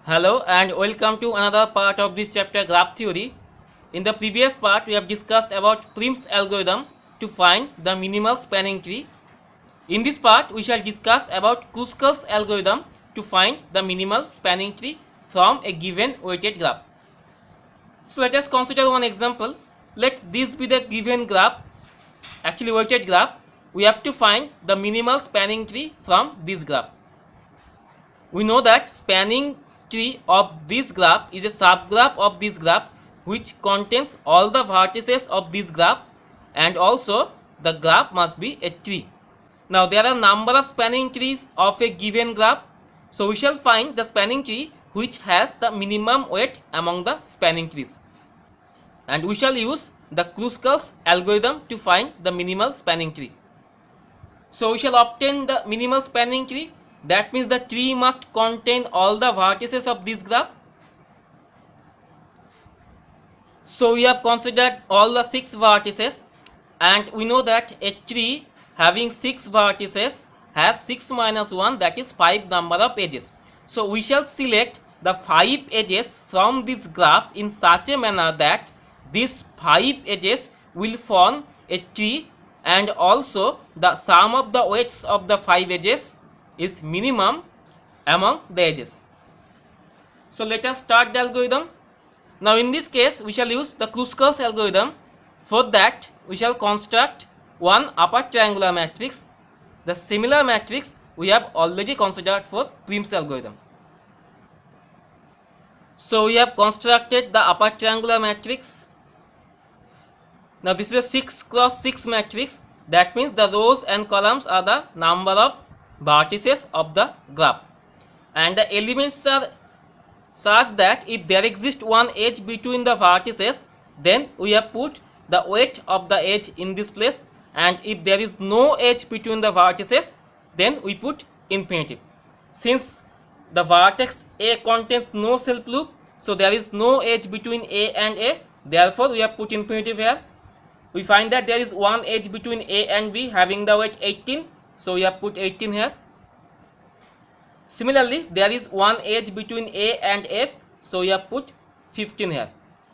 Hello and welcome to another part of this chapter, graph theory. In the previous part we have discussed about Prim's algorithm to find the minimal spanning tree. In this part we shall discuss about Kruskal's algorithm to find the minimal spanning tree from a given weighted graph. So let us consider one example. Let this be the given graph, actually weighted graph. We have to find the minimal spanning tree from this graph. We know that spanning tree of this graph is a subgraph of this graph which contains all the vertices of this graph, and also the graph must be a tree. Now there are number of spanning trees of a given graph, so we shall find the spanning tree which has the minimum weight among the spanning trees, and we shall use the Kruskal's algorithm to find the minimal spanning tree. So we shall obtain the minimal spanning tree. That means the tree must contain all the vertices of this graph. So we have considered all the 6 vertices, and we know that a tree having 6 vertices has 6 minus 1, that is 5 number of edges. So we shall select the 5 edges from this graph in such a manner that these 5 edges will form a tree, and also the sum of the weights of the 5 edges is minimum among the edges. So let us start the algorithm. Now in this case we shall use the Kruskal's algorithm. For that we shall construct one upper triangular matrix. The similar matrix we have already considered for Prim's algorithm. So we have constructed the upper triangular matrix. Now this is a 6 cross 6 matrix. That means the rows and columns are the number of vertices of the graph, and the elements are such that if there exists one edge between the vertices, then we have put the weight of the edge in this place, and if there is no edge between the vertices, then we put infinitive. Since the vertex A contains no self loop, so there is no edge between A and A, therefore we have put infinitive here. We find that there is one edge between A and B having the weight 18, so we have put 18 here. Similarly, there is one edge between A and F, so we have put 15 here.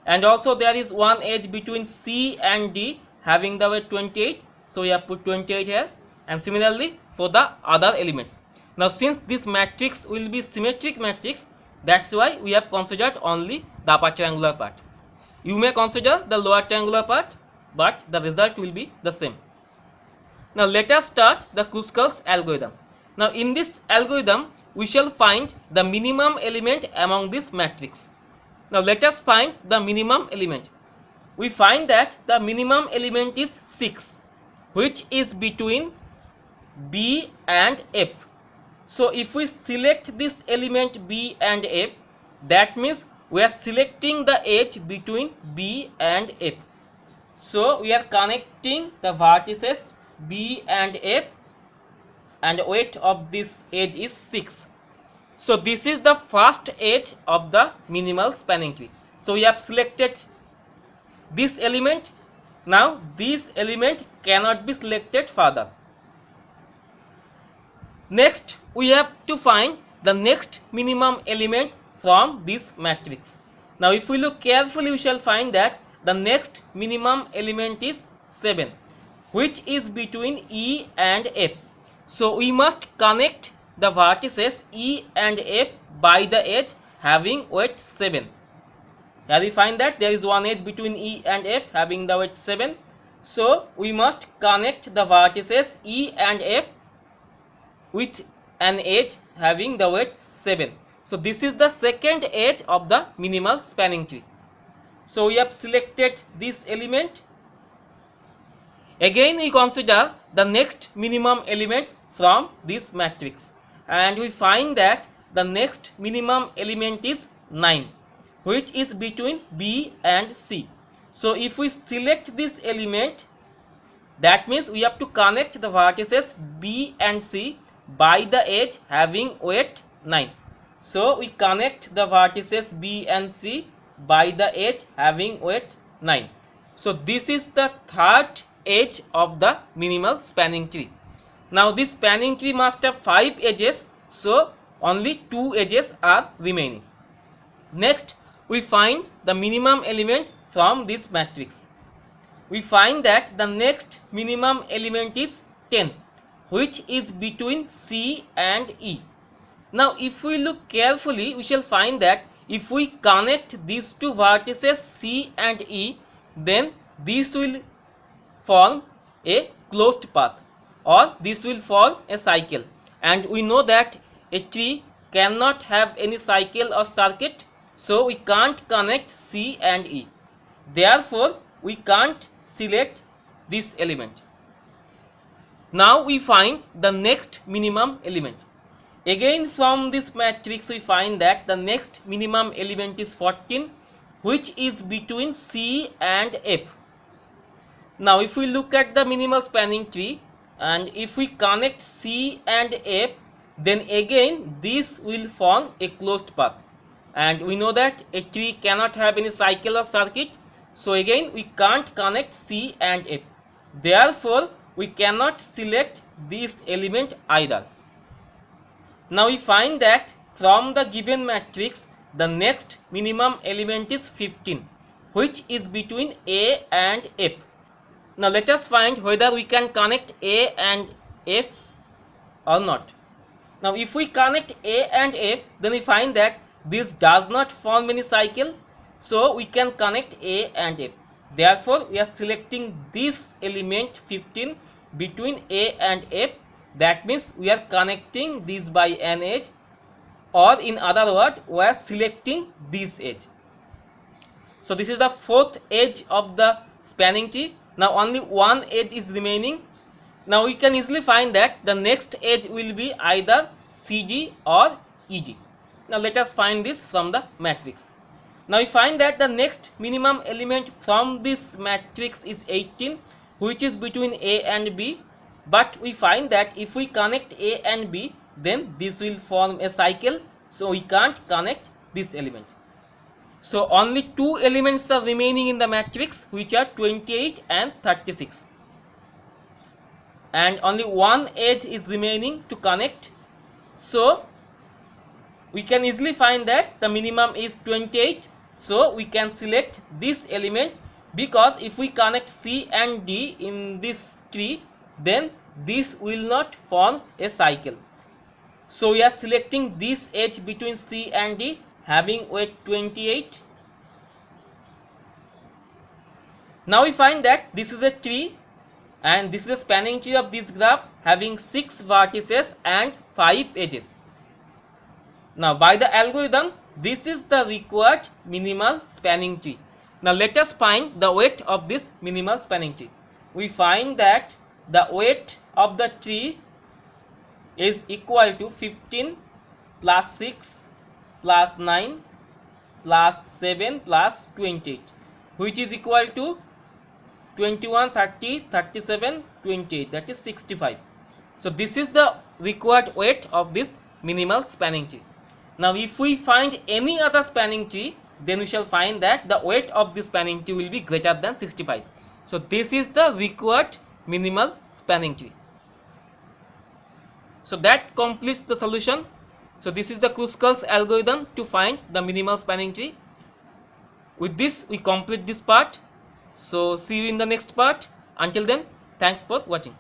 And also there is one edge between C and D having the weight 28, so we have put 28 here. And similarly for the other elements. Now since this matrix will be symmetric matrix, that's why we have considered only the upper triangular part. You may consider the lower triangular part, but the result will be the same. Now let us start the Kruskal's algorithm. Now in this algorithm we shall find the minimum element among this matrix. Now let us find the minimum element. We find that the minimum element is 6, which is between B and F. So if we select this element B and F, that means we are selecting the edge between B and F. So we are connecting the vertices B and F, and weight of this edge is 6. So this is the first edge of the minimal spanning tree. So we have selected this element. Now this element cannot be selected further. Next we have to find the next minimum element from this matrix. Now if we look carefully, we shall find that the next minimum element is 7, which is between E and F. So we must connect the vertices E and F by the edge having weight 7. Here we find that there is one edge between E and F having the weight 7. So we must connect the vertices E and F with an edge having the weight 7. So this is the second edge of the minimal spanning tree. So we have selected this element. Again we consider the next minimum element from this matrix, and we find that the next minimum element is 9, which is between B and C. So if we select this element, that means we have to connect the vertices B and C by the edge having weight 9. So we connect the vertices B and C by the edge having weight 9. So this is the third edge of the minimal spanning tree. Now this spanning tree must have 5 edges, so only 2 edges are remaining. Next, we find the minimum element from this matrix. We find that the next minimum element is 10, which is between C and E. Now, if we look carefully, we shall find that if we connect these two vertices C and E, then this will form a closed path, or this will form a cycle. And we know that a tree cannot have any cycle or circuit, so we can't connect C and E. Therefore, we can't select this element. Now we find the next minimum element. Again, from this matrix we find that the next minimum element is 14, which is between C and F. Now if we look at the minimal spanning tree, and if we connect C and F, then again this will form a closed path. And we know that a tree cannot have any cycle or circuit, so again we can't connect C and F. Therefore, we cannot select this element either. Now we find that from the given matrix, the next minimum element is 15, which is between A and F. Now let us find whether we can connect A and F or not. Now if we connect A and F, then we find that this does not form any cycle, so we can connect A and F. Therefore, we are selecting this element 15 between A and F. That means we are connecting this by an edge, or in other words, we are selecting this edge. So this is the fourth edge of the spanning tree. Now only one edge is remaining. Now we can easily find that the next edge will be either CD or ED. Now let us find this from the matrix. Now we find that the next minimum element from this matrix is 18, which is between A and B. But we find that if we connect A and B, then this will form a cycle, so we can't connect this element. So only two elements are remaining in the matrix, which are 28 and 36. And only one edge is remaining to connect. So we can easily find that the minimum is 28. So we can select this element, because if we connect C and D in this tree, then this will not form a cycle. So we are selecting this edge between C and D having weight 28. Now we find that this is a tree, and this is a spanning tree of this graph having 6 vertices and 5 edges. Now by the algorithm, this is the required minimal spanning tree. Now let us find the weight of this minimal spanning tree. We find that the weight of the tree is equal to 15 plus 6 plus 9 plus 7 plus 28, which is equal to 21, 30, 37, 28, that is 65. So this is the required weight of this minimal spanning tree. Now if we find any other spanning tree, then we shall find that the weight of this spanning tree will be greater than 65. So this is the required minimal spanning tree. So that completes the solution. So this is the Kruskal's algorithm to find the minimal spanning tree. With this we complete this part. So see you in the next part. Until then, thanks for watching.